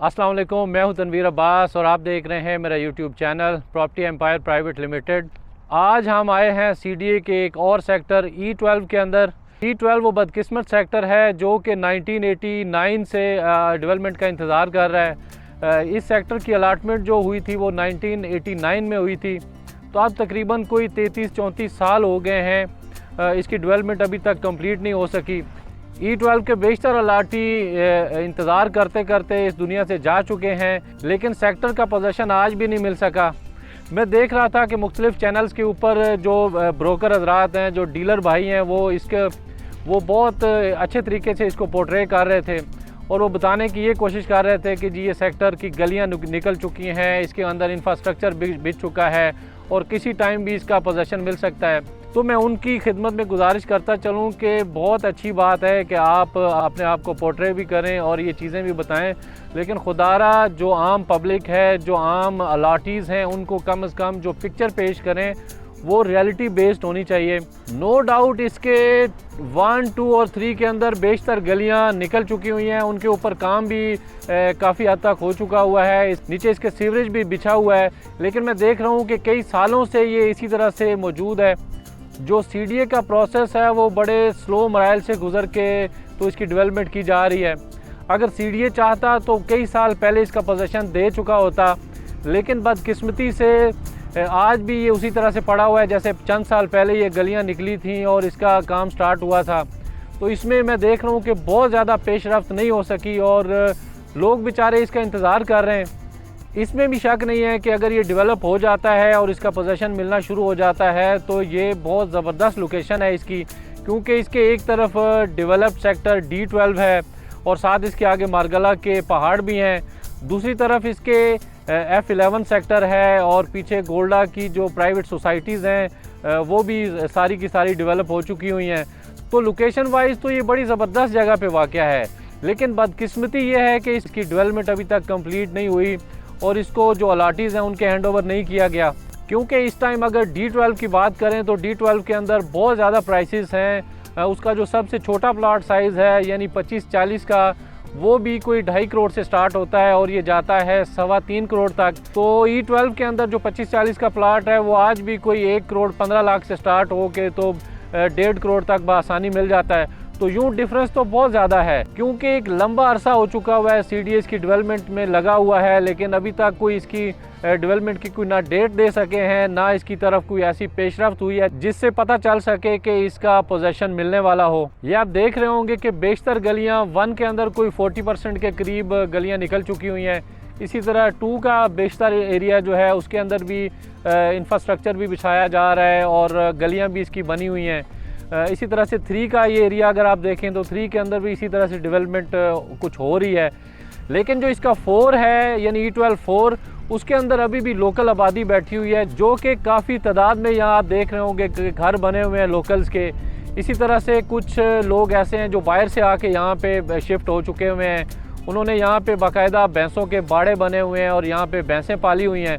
अस्सलाम वालेकुम, मैं हूं तनवीर अब्बास और आप देख रहे हैं मेरा YouTube channel property empire private limited. आज हम आए हैं सीडीए के एक और सेक्टर E12 के अंदर। E12 वो बदकिस्मत सेक्टर है जो कि 1989 से डेवलपमेंट का इंतज़ार कर रहा है। इस सेक्टर की अलाटमेंट जो हुई थी वो 1989 में हुई थी, तो अब तकरीबन कोई 33-34 साल हो गए हैं। इसकी डेवलपमेंट अभी तक कंप्लीट नहीं हो सकी। E12 के बेशतर अलाटी इंतज़ार करते करते इस दुनिया से जा चुके हैं, लेकिन सेक्टर का पोजीशन आज भी नहीं मिल सका। मैं देख रहा था कि मुख्तलिफ़ चैनल्स के ऊपर जो ब्रोकर हजरात हैं, जो डीलर भाई हैं, वो बहुत अच्छे तरीके से इसको पोर्ट्रे कर रहे थे और वो बताने की ये कोशिश कर रहे थे कि जी ये सेक्टर की गलियाँ निकल चुकी हैं, इसके अंदर इंफ्रास्ट्रक्चर बिछ चुका है और किसी टाइम भी इसका पोजीशन मिल सकता है। तो मैं उनकी खिदमत में गुजारिश करता चलूँ कि बहुत अच्छी बात है कि आप अपने आप को पोर्ट्रे भी करें और ये चीज़ें भी बताएं, लेकिन खुदारा जो आम पब्लिक है, जो आम अलाटीज़ हैं, उनको कम से कम जो पिक्चर पेश करें वो रियलिटी बेस्ड होनी चाहिए। नो डाउट इसके 1, 2 और 3 के अंदर बेशतर गलियां निकल चुकी हुई हैं, उनके ऊपर काम भी काफ़ी हद तक हो चुका हुआ है, नीचे इसके सीवरेज भी बिछा हुआ है, लेकिन मैं देख रहा हूं कि कई सालों से ये इसी तरह से मौजूद है। जो सीडीए का प्रोसेस है वो बड़े स्लो मराइल से गुजर के तो इसकी डेवलपमेंट की जा रही है। अगर सीडीए चाहता तो कई साल पहले इसका पोजीशन दे चुका होता, लेकिन बदकिस्मती से आज भी ये उसी तरह से पड़ा हुआ है जैसे चंद साल पहले ये गलियां निकली थी और इसका काम स्टार्ट हुआ था। तो इसमें मैं देख रहा हूँ कि बहुत ज़्यादा पेशरफ्त नहीं हो सकी और लोग बेचारे इसका इंतज़ार कर रहे हैं। इसमें भी शक नहीं है कि अगर ये डेवलप हो जाता है और इसका पोजीशन मिलना शुरू हो जाता है तो ये बहुत ज़बरदस्त लोकेशन है इसकी, क्योंकि इसके एक तरफ डेवलप्ड सेक्टर D12 है और साथ इसके आगे मारगला के पहाड़ भी हैं, दूसरी तरफ इसके F11 सेक्टर है और पीछे गोल्डा की जो प्राइवेट सोसाइटीज़ हैं वो भी सारी की सारी डेवलप हो चुकी हुई हैं। तो लोकेशन वाइज तो ये बड़ी ज़बरदस्त जगह पे वाक़या है, लेकिन बदकिस्मती ये है कि इसकी डेवलपमेंट अभी तक कंप्लीट नहीं हुई और इसको जो अलाटीज़ हैं उनके हैंडओवर नहीं किया गया। क्योंकि इस टाइम अगर D12 की बात करें तो D12 के अंदर बहुत ज़्यादा प्राइसेस हैं। उसका जो सबसे छोटा प्लाट साइज़ है यानी 25-40 का, वो भी कोई 2.5 करोड़ से स्टार्ट होता है और ये जाता है 3.25 करोड़ तक। तो E12 के अंदर जो 25-40 का प्लाट है वो आज भी कोई 1 करोड़ 15 लाख से स्टार्ट हो के तो 1.5 करोड़ तक बआसानी मिल जाता है। तो यूँ डिफरेंस तो बहुत ज़्यादा है, क्योंकि एक लंबा अरसा हो चुका हुआ है सीडीएस की डेवलपमेंट में लगा हुआ है, लेकिन अभी तक कोई इसकी डेवलपमेंट की कोई ना डेट दे सके हैं, ना इसकी तरफ कोई ऐसी पेशरफ्त हुई है जिससे पता चल सके कि इसका पोजीशन मिलने वाला हो। ये आप देख रहे होंगे कि बेशतर गलियां 1 के अंदर कोई 40% के करीब गलियां निकल चुकी हुई हैं। इसी तरह 2 का बेशतर एरिया जो है उसके अंदर भी इंफ्रास्ट्रक्चर भी बिछाया जा रहा है और गलियाँ भी इसकी बनी हुई हैं। इसी तरह से 3 का ये एरिया अगर आप देखें तो 3 के अंदर भी इसी तरह से डेवलपमेंट कुछ हो रही है। लेकिन जो इसका 4 है यानी E12 4, उसके अंदर अभी भी लोकल आबादी बैठी हुई है जो कि काफ़ी तादाद में यहाँ आप देख रहे होंगे कि घर बने हुए हैं लोकल्स के। इसी तरह से कुछ लोग ऐसे हैं जो बाहर से आके यहाँ पे शिफ्ट हो चुके हुए हैं, उन्होंने यहाँ पे बाकायदा भैंसों के बाड़े बने हुए हैं और यहाँ पे भैंसें पाली हुई हैं।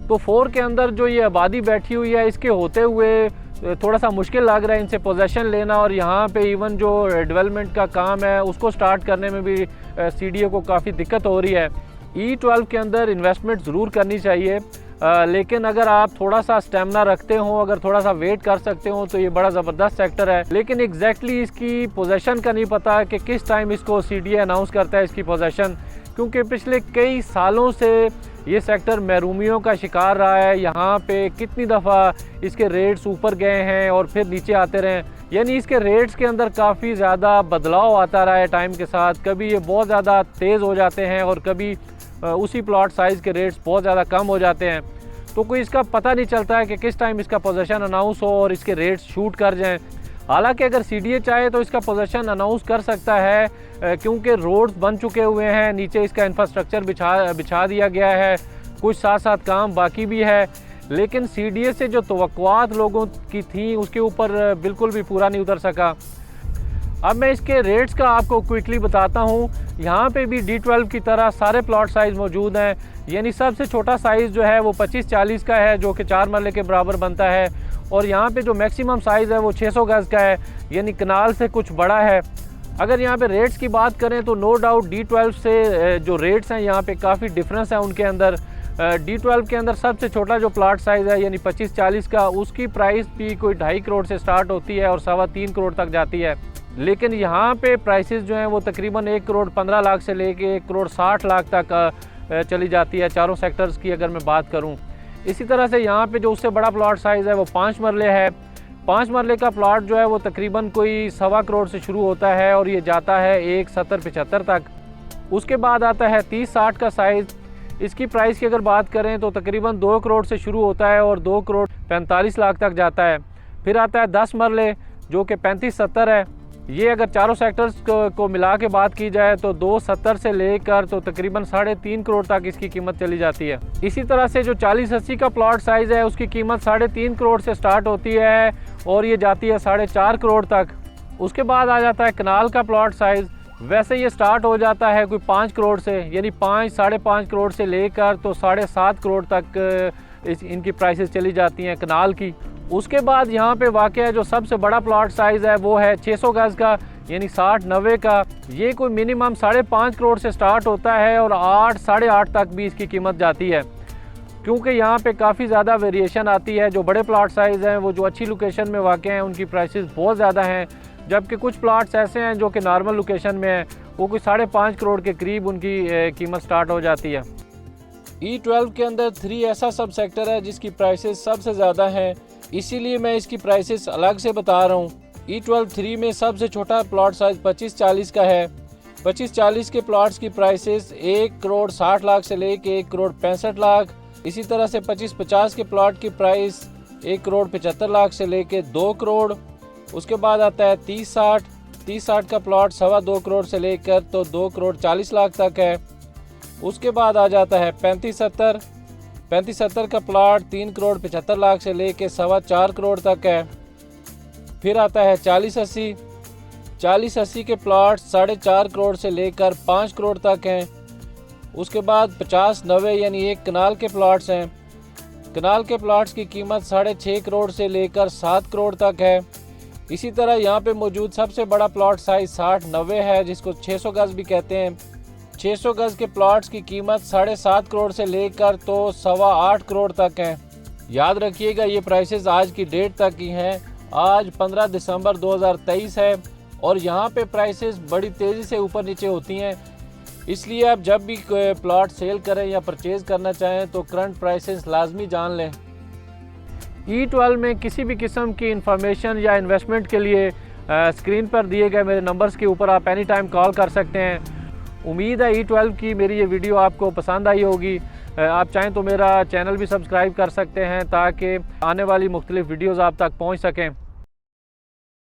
तो 4 के अंदर जो ये आबादी बैठी हुई है, इसके होते हुए थोड़ा सा मुश्किल लग रहा है इनसे पोजीशन लेना, और यहाँ पे इवन जो डेवलपमेंट का काम है उसको स्टार्ट करने में भी सीडीए को काफ़ी दिक्कत हो रही है। E12 के अंदर इन्वेस्टमेंट ज़रूर करनी चाहिए, लेकिन अगर आप थोड़ा सा स्टेमिना रखते हो, अगर थोड़ा सा वेट कर सकते हो तो ये बड़ा ज़बरदस्त सेक्टर है। लेकिन एग्जैक्टली इसकी पोजीशन का नहीं पता कि किस टाइम इसको सीडीए अनाउंस करता है इसकी पोजीशन, क्योंकि पिछले कई सालों से ये सेक्टर महरूमियों का शिकार रहा है। यहाँ पे कितनी दफ़ा इसके रेट्स ऊपर गए हैं और फिर नीचे आते रहे, यानी इसके रेट्स के अंदर काफ़ी ज़्यादा बदलाव आता रहा है टाइम के साथ। कभी ये बहुत ज़्यादा तेज़ हो जाते हैं और कभी उसी प्लॉट साइज़ के रेट्स बहुत ज़्यादा कम हो जाते हैं। तो कोई इसका पता नहीं चलता है कि किस टाइम इसका पोजीशन अनाउंस हो और इसके रेट्स शूट कर जाएँ। हालांकि अगर सीडीए चाहे तो इसका पोजीशन अनाउंस कर सकता है, क्योंकि रोड्स बन चुके हुए हैं, नीचे इसका इंफ्रास्ट्रक्चर बिछा दिया गया है, कुछ साथ साथ काम बाकी भी है। लेकिन सीडीए से जो तवक्कुआत लोगों की थी उसके ऊपर बिल्कुल भी पूरा नहीं उतर सका। अब मैं इसके रेट्स का आपको क्विकली बताता हूँ। यहाँ पे भी D12 की तरह सारे प्लॉट साइज़ मौजूद हैं, यानी सबसे छोटा साइज़ जो है वो 25-40 का है जो कि 4 मरले के बराबर बनता है, और यहाँ पे जो मैक्सिमम साइज़ है वो 600 गज़ का है, यानी कनाल से कुछ बड़ा है। अगर यहाँ पे रेट्स की बात करें तो नो डाउट D12 से जो रेट्स हैं यहाँ पे काफ़ी डिफरेंस है उनके अंदर। D12 के अंदर सबसे छोटा जो प्लाट साइज़ है यानी 25-40 का, उसकी प्राइस भी कोई 2.5 करोड़ से स्टार्ट होती है और 3.25 करोड़ तक जाती है। लेकिन यहाँ पे प्राइसेस जो हैं वो तकरीबन 1 करोड़ 15 लाख से लेके 1 करोड़ 60 लाख तक चली जाती है, चारों सेक्टर्स की अगर मैं बात करूँ। इसी तरह से यहाँ पे जो उससे बड़ा प्लाट साइज़ है वो 5 मरले है। 5 मरले का प्लाट जो है वो तकरीबन कोई 1.25 करोड़ से शुरू होता है और ये जाता है 1.70-75 तक। उसके बाद आता है 30-60 का साइज़। इसकी प्राइस की अगर बात करें तो तकरीबन 2 करोड़ से शुरू होता है और 2 करोड़ 45 लाख तक जाता है। फिर आता है 10 मरले जो कि 35-70 है। ये अगर चारों सेक्टर्स को मिला के बात की जाए तो 2.70 से लेकर तो तकरीबन 3.5 करोड़ तक इसकी कीमत चली जाती है। इसी तरह से जो 40-80 का प्लॉट साइज़ है उसकी कीमत 3.5 करोड़ से स्टार्ट होती है और ये जाती है 4.5 करोड़ तक। उसके बाद आ जाता है कनाल का प्लॉट साइज़। वैसे ये स्टार्ट हो जाता है कोई 5 करोड़ से, यानी 5-5.5 करोड़ से लेकर तो 7.5 करोड़ तक इनकी प्राइसेस चली जाती हैं कनाल की। उसके बाद यहाँ पे वाक़या जो सबसे बड़ा प्लॉट साइज़ है वो है 600 गज़ का, यानी 60-90 का। ये कोई मिनिमम 5.5 करोड़ से स्टार्ट होता है और 8-8.5 तक भी इसकी कीमत जाती है, क्योंकि यहाँ पे काफ़ी ज़्यादा वेरिएशन आती है। जो बड़े प्लॉट साइज़ हैं वो जो अच्छी लोकेशन में वाक़या हैं उनकी प्राइसेस बहुत ज़्यादा हैं, जबकि कुछ प्लॉट्स ऐसे हैं जो कि नॉर्मल लोकेशन में हैं, वो कोई 5.5 करोड़ के करीब उनकी कीमत स्टार्ट हो जाती है। E12 के अंदर 3 ऐसा सब सेक्टर है जिसकी प्राइसेस सबसे ज़्यादा हैं, इसीलिए मैं इसकी प्राइसेस अलग से बता रहा हूँ। E12 3 में सबसे छोटा प्लॉट साइज़ 25-40 का है। 25-40 के प्लॉट्स की प्राइसेस 1 करोड़ 60 लाख से लेके 1 करोड़ 65 लाख। इसी तरह से 25-50 के प्लॉट की प्राइस 1 करोड़ 75 लाख से लेके 2 करोड़। उसके बाद आता है 30-60 का प्लॉट 2.25 करोड़ से लेकर तो 2 करोड़ 40 लाख तक है। उसके बाद आ जाता है 35-70 का प्लॉट 3 करोड़ 75 लाख से लेके 4.25 करोड़ तक है। फिर आता है 40-80 के प्लॉट 4.5 करोड़ से लेकर 5 करोड़ तक हैं। उसके बाद 50-90 यानी एक कनाल के प्लॉट्स हैं। कनाल के प्लॉट्स की कीमत 6.5 करोड़ से लेकर 7 करोड़ तक है। इसी तरह यहाँ पे मौजूद सबसे बड़ा प्लॉट साइज़ 60-90 है, जिसको 600 गज़ भी कहते हैं। 600 गज़ के प्लॉट्स की कीमत 7.5 करोड़ से लेकर तो 8.25 करोड़ तक हैं। याद रखिएगा ये प्राइसेस आज की डेट तक की हैं। आज 15 दिसंबर 2023 है और यहाँ पे प्राइसेस बड़ी तेज़ी से ऊपर नीचे होती हैं, इसलिए आप जब भी प्लॉट सेल करें या परचेज़ करना चाहें तो करंट प्राइसेस लाजमी जान लें। E12 में किसी भी किस्म की इंफॉर्मेशन या इन्वेस्टमेंट के लिए स्क्रीन पर दिए गए मेरे नंबर्स के ऊपर आप एनी टाइम कॉल कर सकते हैं। उम्मीद है E12 की मेरी ये वीडियो आपको पसंद आई होगी। आप चाहें तो मेरा चैनल भी सब्सक्राइब कर सकते हैं ताकि आने वाली मुख्तलिफ वीडियोज़ आप तक पहुँच सकें।